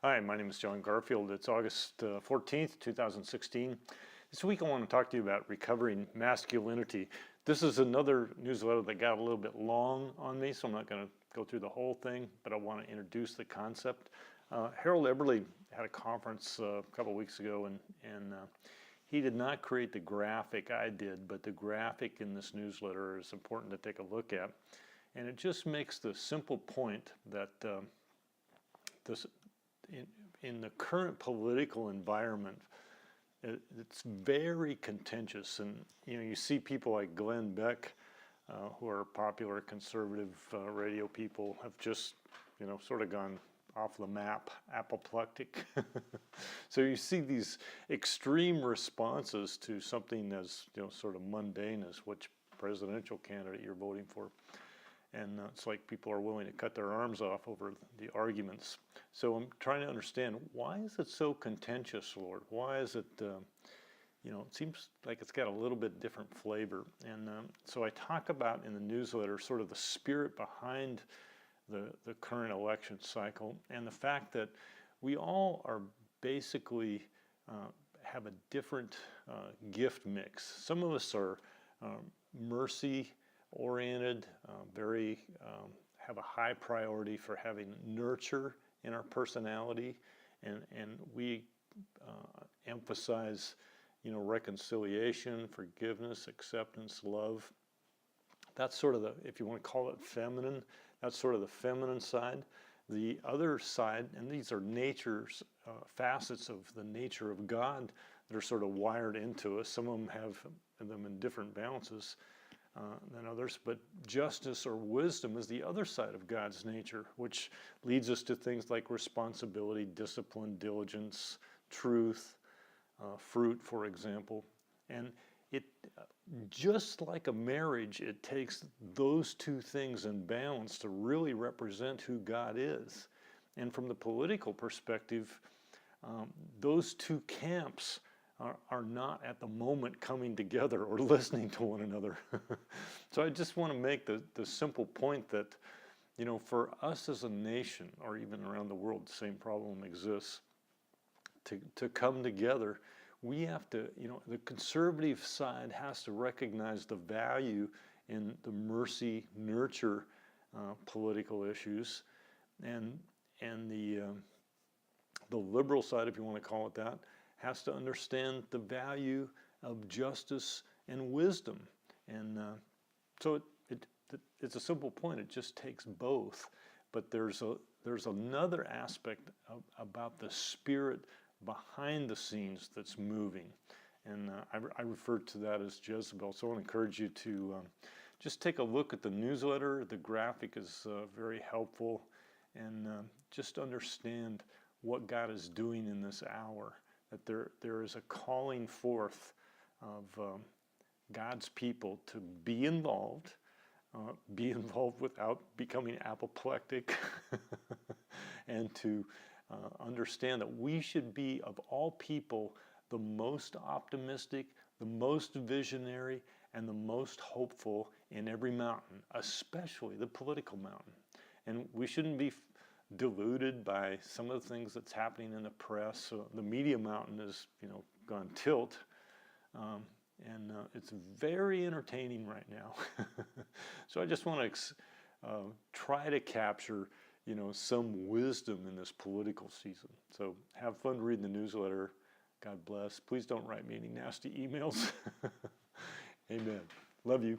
Hi, my name is John Garfield. It's August 14th, 2016. This week I want to talk to you about recovering masculinity. This is another newsletter that got a little bit long on me, so I'm not going to go through the whole thing, but I want to introduce the concept. Harold Eberle had a conference a couple weeks ago, and he did not create the graphic I did, but the graphic in this newsletter is important to take a look at. And it just makes the simple point that in the current political environment, it's very contentious, and you see people like Glenn Beck, who are popular conservative radio people, have just sort of gone off the map, apoplectic. So you see these extreme responses to something as sort of mundane as which presidential candidate you're voting for. And it's like people are willing to cut their arms off over the arguments. So I'm trying to understand, why is it so contentious, Lord? Why is it, it seems like it's got a little bit different flavor. And so I talk about in the newsletter sort of the spirit behind the current election cycle, and the fact that we all are basically have a different gift mix. Some of us are mercy oriented, have a high priority for having nurture in our personality, and we emphasize reconciliation, forgiveness, acceptance, love. That's sort of the, if you want to call it feminine, that's sort of the feminine side. The other side, and these are nature's facets of the nature of God that are sort of wired into us. Some of them have them in different balances than others, but justice or wisdom is the other side of God's nature, which leads us to things like responsibility, discipline, diligence, truth, fruit, for example. And it, just like a marriage, it takes those two things in balance to really represent who God is. And from the political perspective, those two camps are not at the moment coming together or listening to one another. So I just want to make the simple point that, for us as a nation, or even around the world, the same problem exists. To come together, we have to, the conservative side has to recognize the value in the mercy, nurture political issues, and the liberal side, if you want to call it that, has to understand the value of justice and wisdom. And so it's a simple point. It just takes both. But there's another aspect about the spirit behind the scenes that's moving. And I refer to that as Jezebel. So I want to encourage you to just take a look at the newsletter. The graphic is very helpful. And just understand what God is doing in this hour. That there is a calling forth of God's people to be involved without becoming apoplectic, and to understand that we should be, of all people, the most optimistic, the most visionary, and the most hopeful in every mountain, especially the political mountain. And we shouldn't be deluded by some of the things that's happening in the press. So the media mountain has, gone tilt, and it's very entertaining right now. So I just want to try to capture, some wisdom in this political season. So have fun reading the newsletter. God bless. Please don't write me any nasty emails. Amen. Love you.